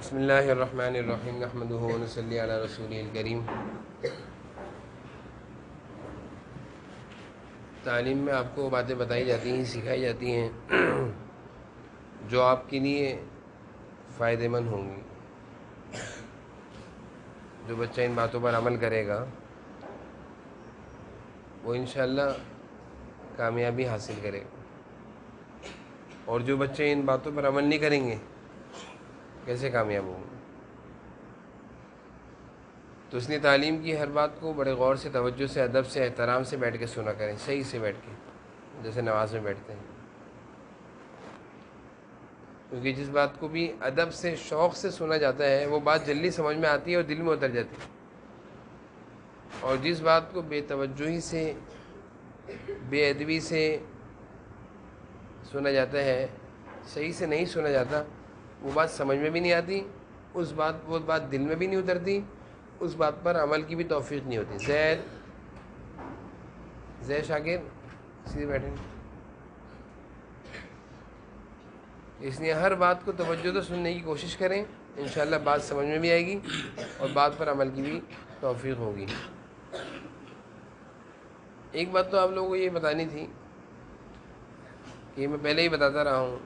بسم اللہ الرحمن الرحیم نحمدہ و نصلی علی رسولہ الکریم۔ تعلیم میں آپ کو باتیں بتائی جاتی ہیں، سکھائی جاتی ہیں جو آپ کے لیے فائدہ مند ہوں گی۔ جو بچہ ان باتوں پر عمل کرے گا وہ انشاءاللہ کامیابی حاصل کرے گا، اور جو بچے ان باتوں پر عمل نہیں کریں گے کیسے کامیاب ہوں گے؟ تو اس لیے تعلیم کی ہر بات کو بڑے غور سے، توجہ سے، ادب سے، احترام سے بیٹھ کے سنا کریں، صحیح سے بیٹھ کے، جیسے نماز میں بیٹھتے ہیں۔ کیونکہ جس بات کو بھی ادب سے، شوق سے سنا جاتا ہے وہ بات جلدی سمجھ میں آتی ہے اور دل میں اتر جاتی ہے، اور جس بات کو بے توجہی سے، بے ادبی سے سنا جاتا ہے، صحیح سے نہیں سنا جاتا، وہ بات سمجھ میں بھی نہیں آتی، وہ بات دل میں بھی نہیں اترتی، اس بات پر عمل کی بھی توفیق نہیں ہوتی۔ زید شاکر سیدھے بیٹھیں۔ اس لیے ہر بات کو توجہ سے سننے کی کوشش کریں، انشاءاللہ بات سمجھ میں بھی آئے گی اور بات پر عمل کی بھی توفیق ہوگی۔ ایک بات تو آپ لوگوں کو یہ بتانی تھی کہ میں پہلے ہی بتاتا رہا ہوں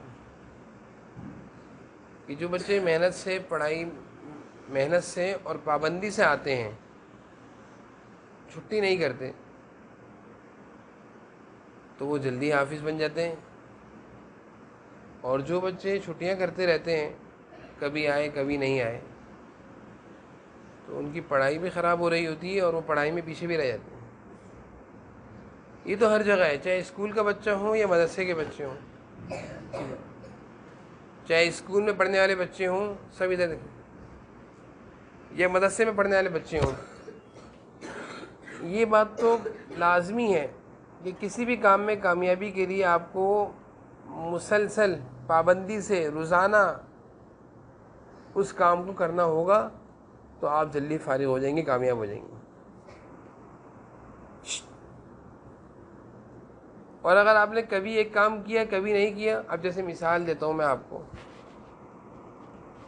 کہ جو بچے محنت سے اور پابندی سے آتے ہیں، چھٹی نہیں کرتے، تو وہ جلدی حافظ بن جاتے ہیں، اور جو بچے چھٹیاں کرتے رہتے ہیں، کبھی آئے کبھی نہیں آئے، تو ان کی پڑھائی بھی خراب ہو رہی ہوتی ہے اور وہ پڑھائی میں پیچھے بھی رہ جاتے ہیں۔ یہ تو ہر جگہ ہے، چاہے اسکول کا بچہ ہو یا مدرسے کے بچے ہوں، چاہے اسکول میں پڑھنے والے بچے ہوں، سب ادھر دیکھیں، یا مدرسے میں پڑھنے والے بچے ہوں، یہ بات تو لازمی ہے کہ کسی بھی کام میں کامیابی کے لیے آپ کو مسلسل پابندی سے روزانہ اس کام کو کرنا ہوگا، تو آپ جلدی فارغ ہو جائیں گے، کامیاب ہو جائیں گے۔ اور اگر آپ نے کبھی ایک کام کیا کبھی نہیں کیا، اب جیسے مثال دیتا ہوں میں آپ کو،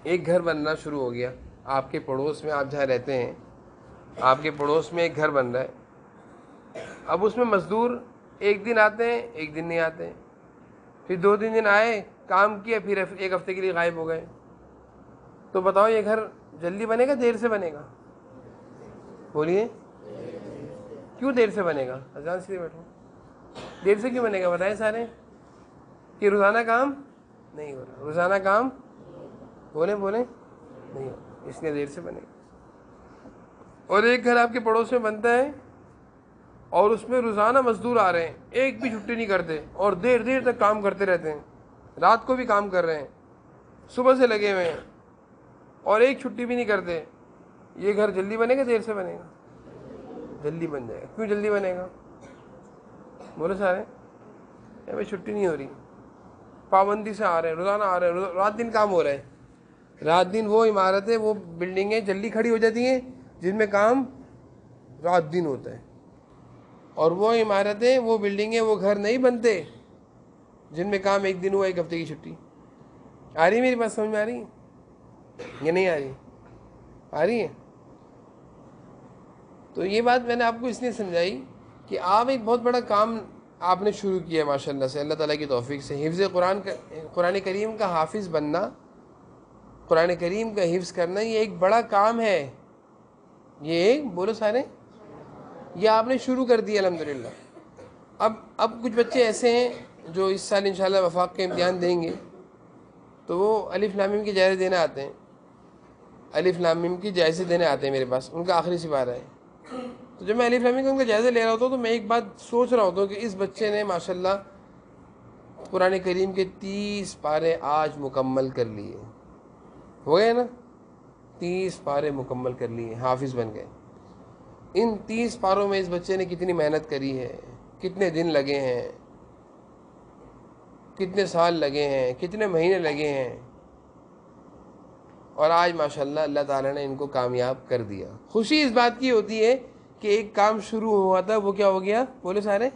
ایک گھر بننا شروع ہو گیا آپ کے پڑوس میں، آپ جہاں رہتے ہیں آپ کے پڑوس میں ایک گھر بن رہا ہے۔ اب اس میں مزدور ایک دن آتے ہیں، ایک دن نہیں آتے ہیں، پھر 2-3 دن آئے، کام کیا، پھر ایک ہفتے کے لیے غائب ہو گئے۔ تو بتاؤ یہ گھر جلدی بنے گا دیر سے بنے گا؟ بولیے، کیوں دیر سے بنے گا؟ اذان سے بیٹھو، دیر سے کیوں بنے گا بتائیں سارے؟ کہ روزانہ کام نہیں ہو رہا، روزانہ کام بولیں نہیں ہو رہا، اس لیے دیر سے بنے گا۔ اور ایک گھر آپ کے پڑوس میں بنتا ہے اور اس میں روزانہ مزدور آ رہے ہیں، ایک بھی چھٹی نہیں کرتے اور دیر دیر تک کام کرتے رہتے ہیں، رات کو بھی کام کر رہے ہیں، صبح سے لگے ہوئے ہیں اور ایک چھٹی بھی نہیں کرتے، یہ گھر جلدی بنے گا دیر سے بنے گا؟ جلدی بن جائے گا۔ کیوں جلدی بنے گا؟ بولے سارے، ہمیں چھٹی نہیں ہو رہی، پابندی سے آ رہے ہیں، روزانہ آ رہے ہیں، رات دن کام ہو رہا ہے، رات دن وہ عمارتیں، وہ بلڈنگیں جلدی کھڑی ہو جاتی ہیں جن میں کام رات دن ہوتا ہے، اور وہ عمارتیں، وہ بلڈنگیں، وہ گھر نہیں بنتے جن میں کام ایک دن ہوا، ایک ہفتے کی چھٹی۔ آ رہی میری بات سمجھ میں؟ آ رہی ہے یا نہیں آ رہی؟ آ رہی ہے؟ تو یہ بات میں نے آپ کو اس لیے سمجھائی کہ آپ ایک بہت بڑا کام آپ نے شروع کیا ہے ماشاءاللہ سے، اللہ تعالیٰ کی توفیق سے، حفظ قرآن کریم کا حافظ بننا، قرآن کریم کا حفظ کرنا، یہ ایک بڑا کام ہے، یہ ایک، بولو سارے، یہ آپ نے شروع کر دیا الحمدللہ۔ اب کچھ بچے ایسے ہیں جو اس سال انشاءاللہ وفاق کے امتحان دیں گے، تو وہ الف لام میم کے جائزے دینے آتے ہیں، الف لام میم کی جائزے دینے آتے ہیں میرے پاس، ان کا آخری سپارہ ہے۔ تو جب میں الف لام میم کا ان کا جائزہ لے رہا ہوتا ہوں تو میں ایک بات سوچ رہا ہوتا ہوں کہ اس بچے نے ماشاءاللہ قرآن کریم کے 30 پارے آج مکمل کر لیے، ہو گئے نا، 30 پارے مکمل کر لیے، حافظ بن گئے۔ ان 30 پاروں میں اس بچے نے کتنی محنت کری ہے، کتنے دن لگے ہیں، کتنے سال لگے ہیں، کتنے مہینے لگے ہیں، اور آج ماشاءاللہ اللہ تعالیٰ نے ان کو کامیاب کر دیا۔ خوشی اس بات کی ہوتی ہے کہ ایک کام شروع ہوا تھا، وہ کیا ہو گیا؟ بولے سارے،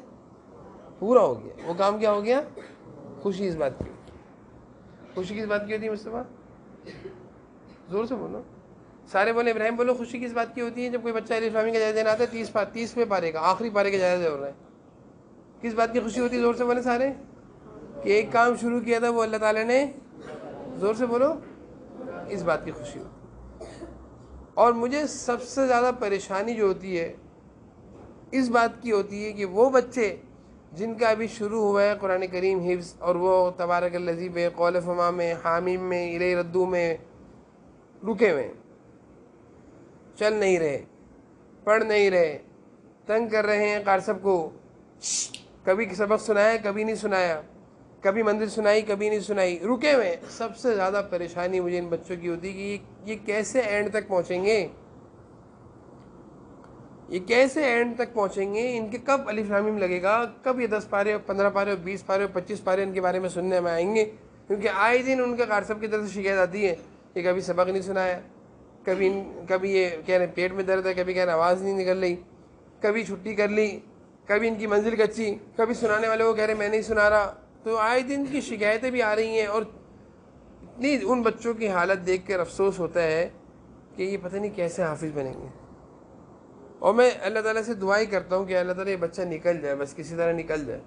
پورا ہو گیا۔ وہ کام کیا ہو گیا؟ خوشی اس بات کی ہوتی ہے۔ خوشی کس بات کی ہوتی ہے مصطفیٰ؟ زور سے بولو. سارے بولے ابراہیم بولو خوشی کس بات کی ہوتی ہے؟ جب کوئی بچہ الف لام میم کا جائزہ دینا آتا ہے 30ویں پارے کا آخری پارے کا جائزہ ہو رہا ہے. کس بات کی خوشی ہوتی ہے؟ زور سے بولے سارے. کہ ایک کام شروع کیا تھا وہ اللہ تعالیٰ نے, زور سے بولو, اس بات کی خوشی ہوتی ہے. اور مجھے سب سے زیادہ پریشانی جو ہوتی ہے اس بات کی ہوتی ہے کہ وہ بچے جن کا ابھی شروع ہوا ہے قرآن کریم حفظ, اور وہ تبارک الذی میں, قول فما میں, حامیم میں, الیہ ردو میں رکے ہوئے, چل نہیں رہے, پڑھ نہیں رہے, تنگ کر رہے ہیں قارصب کو, کبھی سبق سنایا کبھی نہیں سنایا, کبھی منزل سنائی کبھی نہیں سنائی, رکے ہوئے. سب سے زیادہ پریشانی مجھے ان بچوں کی ہوتی ہے کہ یہ کیسے اینڈ تک پہنچیں گے, یہ کیسے اینڈ تک پہنچیں گے, ان کے کب الف لام میم لگے گا, کب یہ 10 پارے اور 15 پارے اور 20 پارے اور 25 پارے ان کے بارے میں سننے میں آئیں گے. کیونکہ آئے دن ان کے قارصب کی طرف سے شکایت آتی ہے کہ کبھی سبق نہیں سنایا, کبھی یہ کہہ رہے پیٹ میں درد ہے, کبھی کہہ رہے آواز نہیں نکل رہی, کبھی چھٹی کر لی, کبھی ان کی منزل کچی, کبھی سنانے والے کو کہہ رہے میں نہیں سنا رہا. تو آئے دن کی شکایتیں بھی آ رہی ہیں. اور اتنی ان بچوں کی حالت دیکھ کر افسوس ہوتا ہے کہ یہ پتہ نہیں کیسے حافظ بنیں گے. اور میں اللہ تعالیٰ سے دعا ہی کرتا ہوں کہ اللہ تعالیٰ یہ بچہ نکل جائے, بس کسی طرح نکل جائے,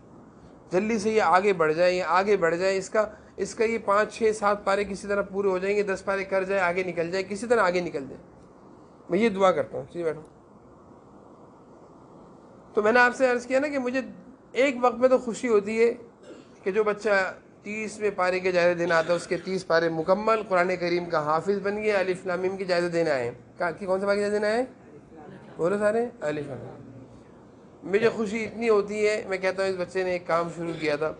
جلدی سے یہ آگے بڑھ جائے, یہ آگے بڑھ جائے, اس کا یہ 5 6 7 پارے کسی طرح پورے ہو جائیں گے, 10 پارے کر جائے, آگے نکل جائے, کسی طرح آگے نکل جائے. میں یہ دعا کرتا ہوں. بیٹھو. تو میں نے آپ سے عرض کیا نا کہ مجھے ایک وقت میں تو خوشی ہوتی ہے کہ جو بچہ 30ویں پارے کے جائزہ دینا آتا ہے اس کے 30 پارے مکمل قرآن کریم کا حافظ بن گیا, الف لام میم کی جائزہ دینا آئے. کون سا پارے کا جائزہ دینا ہے؟ بولو سارے, الف لام میم. مجھے خوشی اتنی ہوتی ہے, میں کہتا ہوں اس بچے نے ایک کام شروع کیا تھا,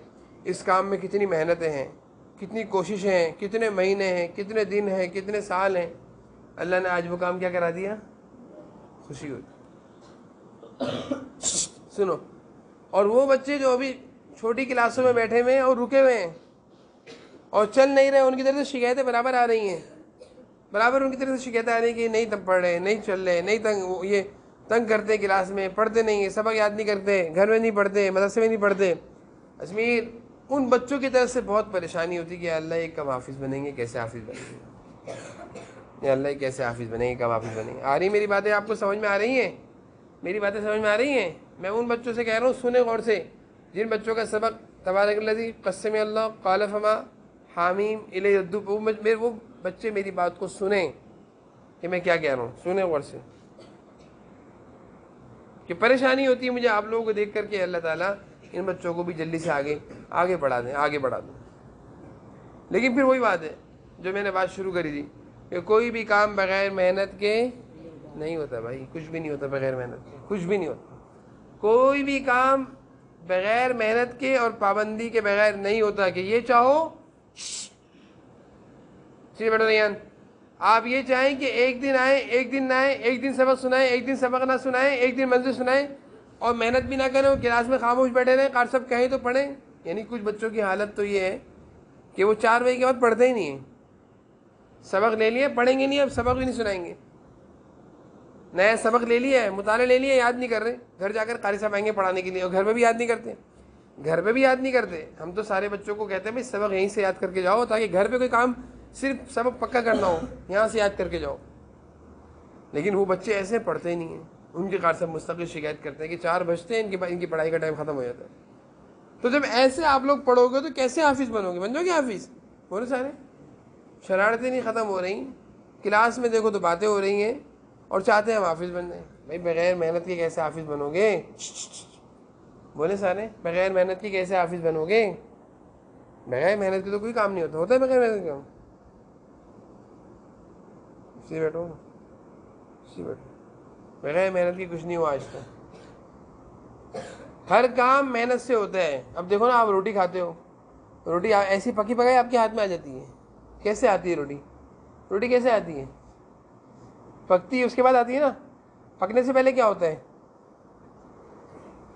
اس کام میں کتنی محنتیں ہیں, کتنی کوششیں ہیں, کتنے مہینے ہیں, کتنے دن ہیں, کتنے سال ہیں, اللہ نے آج وہ کام کیا کرا دیا, خوشی ہوتی. سنو, اور وہ بچے جو ابھی چھوٹی کلاسوں میں بیٹھے ہوئے ہیں اور رکے ہوئے ہیں اور چل نہیں رہے, ان کی طرف سے شکایتیں برابر آ رہی ہیں, برابر ان کی طرف سے شکایتیں آ رہی ہیں کہ نہیں تم پڑھ رہے, نہیں چل رہے, نہیں یہ تنگ کرتے, کلاس میں پڑھتے نہیں ہیں, سبق یاد نہیں کرتے, گھر میں نہیں پڑھتے, مدرسے میں نہیں پڑھتے. اشمیر ان بچوں کی طرف سے بہت پریشانی ہوتی کہ اللہ یہ کب حافظ بنیں گے, کیسے حافظ بنیں گے, یا اللہ یہ کیسے حافظ بنیں گے, کب حافظ بنیں گے. آ رہی میری باتیں آپ کو سمجھ میں آ رہی ہیں؟ میری باتیں سمجھ میں آ رہی ہیں؟ میں ان بچوں سے کہہ رہا ہوں سنیں غور سے, جن بچوں کا سبق تبارک الذی, قسم اللہ, قال فما, حامیم, الیہ ردو, وہ بچے میری بات کو سنیں کہ میں کیا کہہ رہا ہوں, سنیں غور سے. کہ پریشانی ہوتی ہے مجھے آپ لوگوں کو دیکھ کر کے اللہ تعالیٰ ان بچوں کو بھی جلدی سے آگے بڑھا دیں, آگے بڑھا دیں. لیکن پھر وہی بات ہے جو میں نے بات شروع کری تھی کہ کوئی بھی کام بغیر محنت کے نہیں ہوتا بھائی, کچھ بھی نہیں ہوتا بغیر محنت کے, کچھ بھی نہیں ہوتا. کوئی بھی کام بغیر محنت کے اور پابندی کے بغیر نہیں ہوتا. کہ یہ چاہو بیٹا ریان, آپ یہ چاہیں کہ ایک دن آئیں, ایک دن نہ آئیں, ایک دن سبق سنائیں, ایک دن سبق نہ سنائیں, ایک دن منزل سنائیں, اور محنت بھی نہ کریں, اور کلاس میں خاموش بیٹھے رہیں, قارصب کہیں تو پڑھیں. یعنی کچھ بچوں کی حالت تو یہ ہے کہ وہ 4 بجے کے بعد پڑھتے ہی نہیں ہیں. سبق لے لیا, پڑھیں گے نہیں, اب سبق بھی نہیں سنائیں گے. نیا سبق لے لیا ہے, مطالعہ لے لیا, یاد نہیں کر رہے, گھر جا کر قاری صاحب آئیں گے پڑھانے کے لیے, اور گھر میں بھی یاد نہیں کرتے. گھر پہ بھی یاد نہیں کرتے. ہم تو سارے بچوں کو کہتے ہیں بھائی سبق یہیں سے یاد کر کے جاؤ, تاکہ گھر پہ کوئی کام صرف سبق پکا کرنا ہو, یہاں سے یاد کر کے جاؤ. لیکن وہ بچے ایسے پڑھتے ہی نہیں ہیں. ان کے قاری صاحب مستقل شکایت کرتے ہیں کہ 4 بجتے ہیں, ان کی پڑھائی کا ٹائم ختم ہو جاتا ہے. تو جب ایسے آپ لوگ پڑھو گے تو کیسے حافظ بنو گے؟ بن جاؤ گے حافظ؟ بولے سارے. شرارتیں نہیں ختم ہو رہی, کلاس میں دیکھو تو باتیں ہو رہی ہیں, اور چاہتے ہیں ہم حافظ بن جائیں. بھائی بغیر محنت کے کیسے حافظ بنو گے؟ بولے سارے, بغیر محنت کے کیسے حافظ بنو گے؟ بغیر محنت کے تو کوئی کام نہیں ہوتا. ہوتا ہے بغیر محنت کے کام؟ بیٹھو, بغیر محنت کی کچھ نہیں ہوا آج تک. ہر کام محنت سے ہوتا ہے. اب دیکھو نا, آپ روٹی کھاتے ہو, روٹی ایسی پکی پکائی آپ کے ہاتھ میں آ جاتی ہے. کیسے آتی ہے روٹی؟ روٹی کیسے آتی ہے؟ پکتی ہے اس کے بعد آتی ہے نا. پکنے سے پہلے کیا ہوتا ہے؟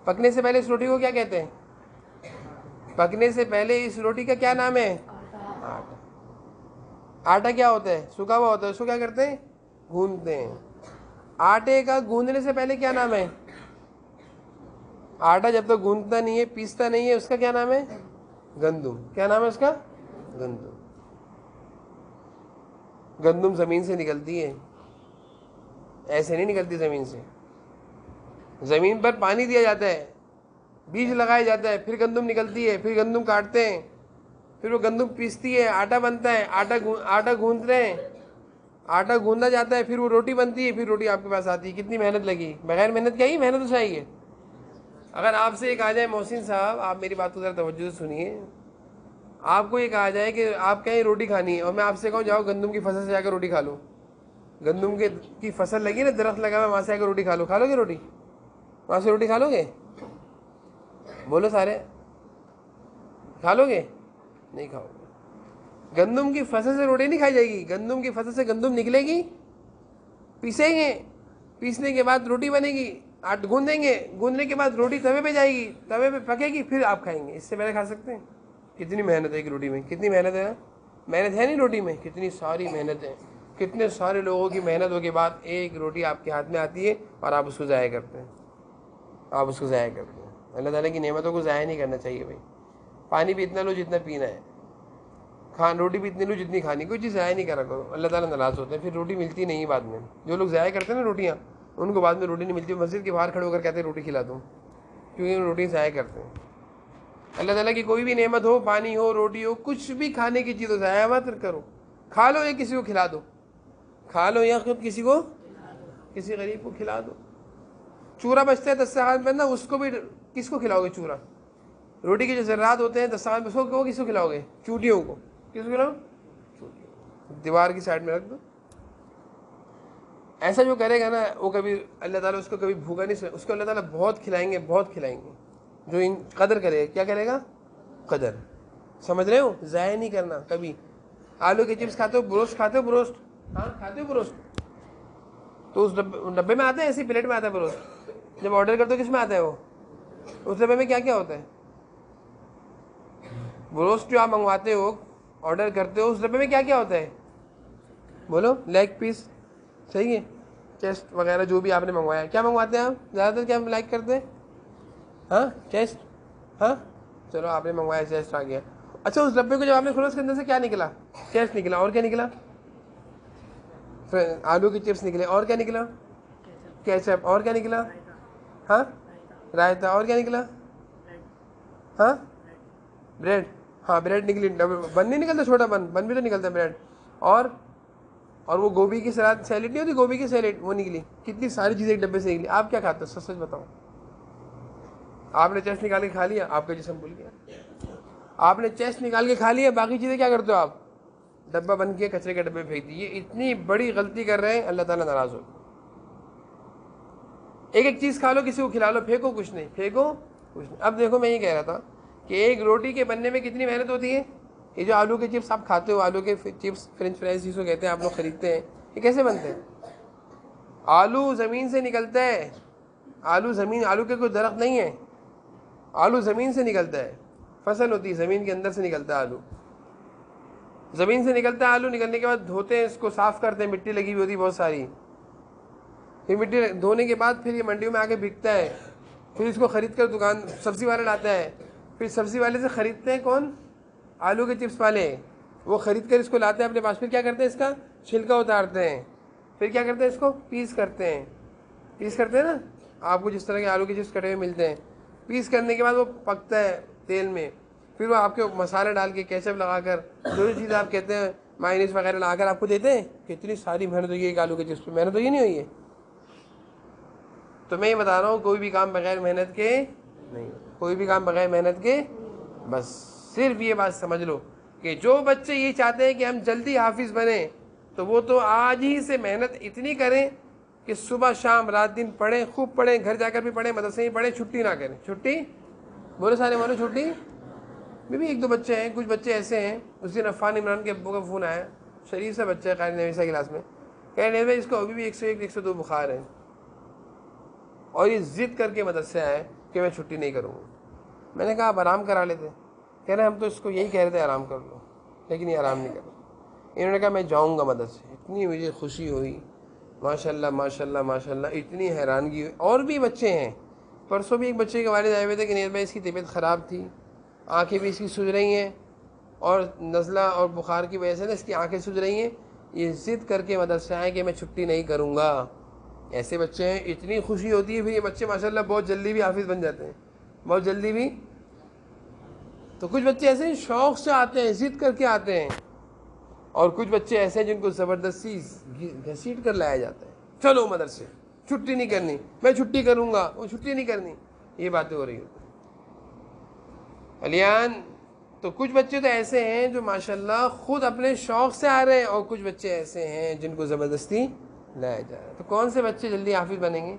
پکنے سے پہلے اس روٹی کو کیا کہتے ہیں؟ پکنے سے پہلے اس روٹی کا کیا نام ہے؟ آٹا. آٹا کیا ہوتا ہے؟ سوکھا ہوا ہوتا ہے. اس کو کیا کرتے ہیں؟ گوندتے ہیں. آٹے کا گوندنے سے پہلے کیا نام ہے؟ آٹا جب تک گوندتا نہیں ہے, پیستا نہیں ہے, اس کا کیا نام ہے؟ گندم. کیا نام ہے اس کا؟ گندم. گندم زمین سے نکلتی ہے، ایسے نہیں نکلتی زمین سے. زمین پر پانی دیا جاتا ہے، بیج لگایا جاتا ہے، پھر گندم نکلتی ہے، پھر گندم کاٹتے ہیں، پھر وہ گندم پیستی ہے، آٹا بنتا ہے، آٹا گوندتے ہیں، آٹا گوندا جاتا ہے، پھر وہ روٹی بنتی ہے، پھر روٹی آپ کے پاس آتی ہے. کتنی محنت لگی. بغیر محنت کیا ہی محنت تو چاہیے. اگر آپ سے ایک آ جائے محسن صاحب، آپ میری بات کو ذرا توجہ سے سنیے، آپ کو ایک آ جائے کہ آپ کہیں روٹی کھانی ہے، اور میں آپ سے کہوں جاؤ گندم کی فصل سے جا کر روٹی کھا لو. گندم کی فصل لگی نا، درخت لگا ہوا، وہاں سے آ کر روٹی کھا لو. کھا لو گے روٹی؟ وہاں سے روٹی کھا لو گے؟ بولو سارے، کھا لو گے؟ نہیں کھاؤ گے. گندم کی فصل سے روٹی نہیں کھائی جائے گی. گندم کی فصل سے گندم نکلے گی، پیسیں گے، پیسنے کے بعد روٹی بنے گی، گوندیں گے، گوندنے کے بعد روٹی توے پہ جائے گی، توے پہ پکے گی، پھر آپ کھائیں گے. اس سے پہلے کھا سکتے ہیں؟ کتنی محنت ہے ایک روٹی میں، کتنی محنت ہے نا. محنت ہے نہیں روٹی میں، کتنی ساری محنت ہے. کتنے سارے لوگوں کی محنتوں کے بعد ایک روٹی آپ کے ہاتھ میں آتی ہے اور آپ اس کو ضائع کرتے ہیں. آپ اس کو ضائع کرتے ہیں. اللہ تعالیٰ کی نعمتوں کو ضائع نہیں کرنا چاہیے بھائی. پانی بھی اتنا لو جتنا پینا ہے، روٹی بھی اتنی لو جتنی کھانی. کوئی چیز ضائع نہیں کرا کرو، اللہ تعالیٰ ناراض ہوتے ہیں. پھر روٹی ملتی نہیں بعد میں. جو لوگ ضائع کرتے ہیں نا روٹیاں، ان کو بعد میں روٹی نہیں ملتی. مسجد کے باہر کھڑے ہو کر کہتے ہیں روٹی کھلا دوں، کیونکہ روٹی ضائع کرتے ہیں. اللہ تعالیٰ کی کوئی بھی نعمت ہو، پانی ہو، روٹی ہو، کچھ بھی کھانے کی چیز ہو، ضائع مت کرو. کھا لو یا کسی کو کھلا دو. کھا لو یا خود کسی کو، کسی غریب کو کھلا دو. چورا بچتا ہے دسترخوان پہ نا، اس کو بھی کس کو کھلاؤ گے؟ چورا. روٹی کے جو ذرات ہوتے ہیں دسترخوان پہ، اس کو کس کو کھلاؤ گے؟ چوٹیوں کو. کس کو کھلاؤ؟ دیوار کی سائڈ میں رکھ دو. ایسا جو کرے گا نا، وہ کبھی اللہ تعالیٰ اس کو کبھی بھوکا نہیں، اس کو اللہ تعالیٰ بہت کھلائیں گے، بہت کھلائیں گے. جو ان قدر کرے. کیا کرے گا؟ قدر. سمجھ رہے ہو؟ ضائع نہیں کرنا کبھی. آلو کے چپس کھاتے ہو؟ بروسٹ کھاتے ہو؟ بروسٹ، ہاں کھاتے ہو بروسٹ؟ تو اس ڈبے میں آتا ہے، ایسی پلیٹ میں آتا ہے بروسٹ. جب آرڈر کرتے ہو کس میں آتا ہے وہ؟ اس ڈبے میں کیا کیا ہوتا ہے؟ بروسٹ جو آپ منگواتے ہو، آرڈر کرتے ہو، اس ڈبے میں کیا کیا ہوتا ہے؟ بولو. لیگ پیس، صحیح ہے، چیسٹ وغیرہ جو بھی آپ نے منگوایا. کیا منگواتے ہیں آپ زیادہ تر؟ کیا لائک کرتے ہیں؟ ہاں چیسٹ. ہاں چلو آپ نے منگوایا، چیسٹ آ گیا. اچھا اس ڈبے کو جب آپ نے کھولا، اس کے اندر سے کیا نکلا؟ چیسٹ نکلا. اور کیا نکلا؟ آلو کی چپس نکلے. اور کیا نکلا؟ کیچپ. اور کیا نکلا؟ ہاں رائتا. اور کیا نکلا؟ ہاں بریڈ. ہاں بریڈ نکلی. بن نہیں نکلتا چھوٹا بن؟ بن بھی تو نکلتا ہے بریڈ. اور وہ گوبھی کی سیلیڈ نہیں ہوتی، گوبھی کی سیلیڈ، وہ نکلی. کتنی ساری چیزیں ایک ڈبے سے نکلی. آپ کیا کھاتے ہو؟ سچ سچ بتاؤ. آپ نے چیسٹ نکال کے کھا لیا، آپ کا جسم بھول گیا. آپ نے چیسٹ نکال کے کھا لیا، باقی چیزیں کیا کرتے ہو آپ؟ ڈبہ بن کے کچرے کے ڈبے پھینک دی. یہ اتنی بڑی غلطی کر رہے ہیں، اللہ تعالیٰ ناراض ہو. ایک ایک چیز کھا لو، کسی کو کھلا لو، پھینکو کچھ نہیں، پھینکو کچھ نہیں. اب دیکھو میں یہ کہہ رہا تھا کہ ایک روٹی کے بننے میں کتنی محنت ہوتی ہے. یہ جو آلو کے چپس آپ کھاتے ہو، آلو کے چپس، فرینچ فرائز جس کو کہتے ہیں، آپ لوگ خریدتے ہیں، یہ کیسے بنتے ہیں؟ آلو زمین سے نکلتا ہے. آلو کے کوئی درخت نہیں ہے. آلو زمین سے نکلتا ہے، فصل ہوتی ہے، زمین کے اندر سے نکلتا ہے آلو. زمین سے نکلتا ہے آلو. نکلنے کے بعد دھوتے ہیں، اس کو صاف کرتے ہیں، مٹی لگی ہوئی ہوتی ہے بہت ساری. پھر مٹی دھونے کے بعد پھر یہ منڈیوں میں آ کے بکتا ہے. پھر اس کو خرید کر دکان سبزی والا لاتا ہے. پھر سبزی والے سے خریدتے ہیں کون؟ آلو کے چپس والے. وہ خرید کر اس کو لاتے ہیں اپنے پاس. پھر کیا کرتے ہیں؟ اس کا چھلکا اتارتے ہیں. پھر کیا کرتے ہیں؟ اس کو پیس کرتے ہیں. پیس کرتے ہیں نا، آپ کو جس طرح کے آلو کے چپس کٹے ہوئے ملتے ہیں. پیس کرنے کے بعد وہ پکتا ہے تیل میں. پھر وہ آپ کے مسالے ڈال کے، کیچپ لگا کر، جو چیز آپ کہتے ہیں، مائونیز وغیرہ لگا کر آپ کو دیتے ہیں. کتنی ساری محنت ہوئی ہے ایک آلو کے چپس پہ. محنت ہوئی نہیں ہوئی ہے؟ تو میں یہ بتا رہا ہوں، کوئی بھی کام بغیر محنت کے نہیں. کوئی بھی کام بغیر محنت کے. بس صرف یہ بات سمجھ لو کہ جو بچے یہ چاہتے ہیں کہ ہم جلدی حافظ بنیں، تو وہ تو آج ہی سے محنت اتنی کریں کہ صبح شام رات دن پڑھیں، خوب پڑھیں، گھر جا کر بھی پڑھیں، مدرسے میں پڑھیں، چھٹی نہ کریں. چھٹی بولو سارے مانو چھٹی. بھی ایک دو بچے ہیں، کچھ بچے ایسے ہیں. اس دن عفان عمران کے ابو کا فون آیا، شریف سا بچہ ہے، قاری نویسہ کلاس میں. کہہ رہے ہیں اس کو ابھی بھی 101 102 بخار ہے، اور یہ ضد کر کے مدرسے آئے کہ میں چھٹی نہیں کروں گا. میں نے کہا آپ آرام کرا لیتے. کہہ رہے ہم تو اس کو یہی کہہ رہے تھے آرام کر لو، لیکن یہ آرام نہیں کر رہا. انہوں نے کہا میں جاؤں گا مدرسے. اتنی مجھے خوشی ہوئی، ماشاء اللہ ماشاء اللہ ماشاء اللہ. اتنی حیرانگی ہوئی. اور بھی بچے ہیں. پرسوں بھی ایک بچے کے والد آئے ہوئے تھے کہ نیت بھائی اس کی طبیعت خراب تھی، آنکھیں بھی اس کی سوج رہی ہیں، اور نزلہ اور بخار کی وجہ سے نا اس کی آنکھیں سوج رہی ہیں. یہ ضد کر کے مدرسے آئیں کہ میں چھٹی نہیں کروں گا. ایسے بچے ہیں, اتنی خوشی ہوتی ہے پھر یہ بچے ماشاءاللہ بہت جلدی بھی حافظ بن جاتے ہیں, بہت جلدی بھی. تو کچھ بچے ایسے ہیں شوق سے آتے ہیں, ضد کر کے آتے ہیں, اور کچھ بچے ایسے ہیں جن کو زبردستی گھسیٹ کر لایا جاتا ہے, چلو مدرسے, چھٹی نہیں کرنی, میں چھٹی کروں گا, وہ چھٹی نہیں کرنی. یہ باتیں ہو رہی ہوتی ہیں علیان. تو کچھ بچے تو ایسے ہیں جو ماشاءاللہ خود اپنے شوق سے آ رہے ہیں, اور کچھ بچے ایسے ہیں جن کو زبردستی لایا جا رہا ہے. تو کون سے بچے جلدی حافظ بنیں گے؟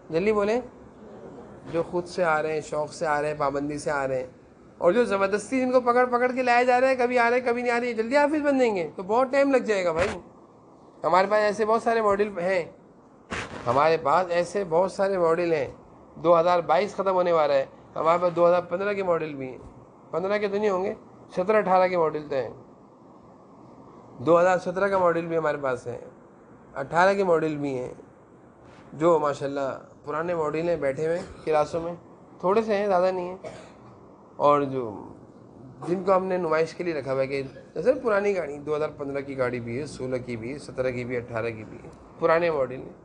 جلدی بولیں. جو خود سے آ رہے ہیں, شوق سے آ رہے ہیں, پابندی سے آ رہے ہیں, اور جو زبردستی جن کو پکڑ پکڑ کے لایا جا رہا ہے, کبھی آ رہے ہیں کبھی نہیں آ رہی ہے, جلدی حافظ بن جائیں گے. تو بہت ٹائم لگ جائے گا بھائی. ہمارے پاس ایسے بہت سارے ماڈل ہیں, ہمارے پاس ایسے بہت سارے ماڈل ہیں. 2022 ختم ہونے والا ہے, ہمارے پاس 2015 کے ماڈل بھی ہیں. 15 کے تو نہیں ہوں گے, 17-18 کے ماڈل تو ہیں. 2017 کا ماڈل بھی ہمارے پاس ہے, 18 کے ماڈل بھی ہیں. جو ماشاءاللہ پرانے ماڈل ہیں بیٹھے ہوئے کلاسوں میں, تھوڑے سے ہیں, زیادہ نہیں ہیں. اور جو جن کو ہم نے نمائش کے لیے رکھا ہوا ہے کہ جیسے پرانی گاڑی 2015 کی گاڑی بھی ہے, 16 کی بھی ہے, 17 کی بھی ہے, 18 کی بھی ہے, پرانے ماڈل ہیں.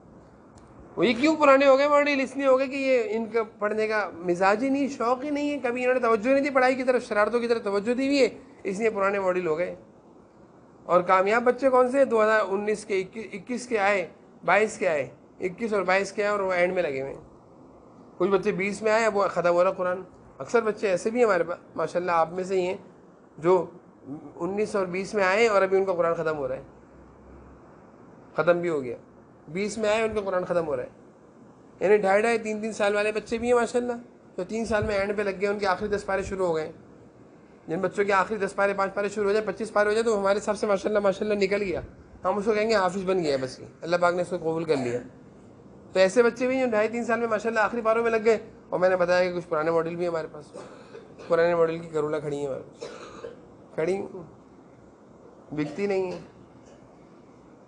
وہ یہ کیوں پرانے ہو گئے ماڈل؟ اس لیے ہو گئے کہ یہ ان کا پڑھنے کا مزاج ہی نہیں, شوق ہی نہیں ہے, کبھی انہوں نے توجہ نہیں دی پڑھائی کی طرف, شرارتوں کی طرف توجہ دی ہوئی ہے, اس لیے پرانے ماڈل ہو گئے. اور کامیاب بچے کون سے؟ 2019 کے, 21 کے آئے, 22 کے آئے, 21 اور 22 کے آئے, اور وہ اینڈ میں لگے ہوئے ہیں. کچھ بچے 20 میں آئے, اب وہ ختم ہو رہا قرآن. اکثر بچے ایسے بھی ہیں ہمارے پاس ماشاءاللہ, آپ میں سے ہی ہیں جو 19 اور 20 میں آئے اور ابھی ان کا قرآن ختم ہو رہا ہے, ختم بھی ہو گیا. 20 میں آئے ان کا قرآن ختم ہو رہا ہے. یعنی 2.5-3 سال والے بچے بھی ہیں ماشاءاللہ, تو 3 سال میں اینڈ پہ لگ گئے, ان کے آخری 10 پارے شروع ہو گئے. جن بچوں کے آخری 10 پارے 5 پارے شروع ہو جائے, 25 پارے ہو جائے, تو ہمارے حساب سے ماشاءاللہ نکل گیا. ہم اس کو کہیں گے حافظ بن گیا, بس یہ اللہ پاک نے اس کو قبول کر لیا. تو ایسے بچے بھی ہیں جو 2.5-3 سال میں ماشاءاللہ آخری پاروں میں لگ گئے. اور میں نے بتایا کہ کچھ پرانے ماڈل بھی ہیں ہمارے پاس, پرانے ماڈل کی کرولا کھڑی ہیں ہمارے پاس, کھڑی بکتی نہیں ہیں,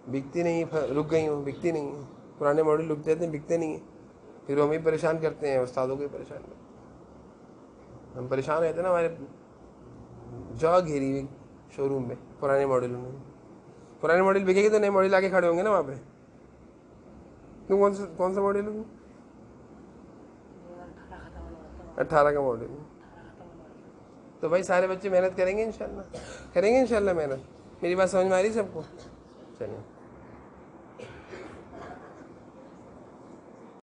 بکتی نہیں, رک گئی ہوں, بکتی نہیں ہیں. پرانے ماڈل رک جاتے ہیں, بکتے نہیں ہیں, پھر وہ ہمیں پریشان کرتے ہیں, استادوں کو پریشان کرتے ہیں. ہم پریشان رہتے ہیں نا, ہمارے جا گھیری ہوئی شو روم میں پرانے ماڈلوں میں. پرانے ماڈل بکے گی تو نئے ماڈل آ کے کھڑے ہوں گے نا وہاں پہ. تم کون سا ماڈل ہوں؟ 18 کا ماڈل. تو بھائی سارے بچے محنت کریں گے انشاءاللہ, کریں گے انشاءاللہ محنت. میری بات سمجھ میں آ رہی ہے سب کو؟ چلیے.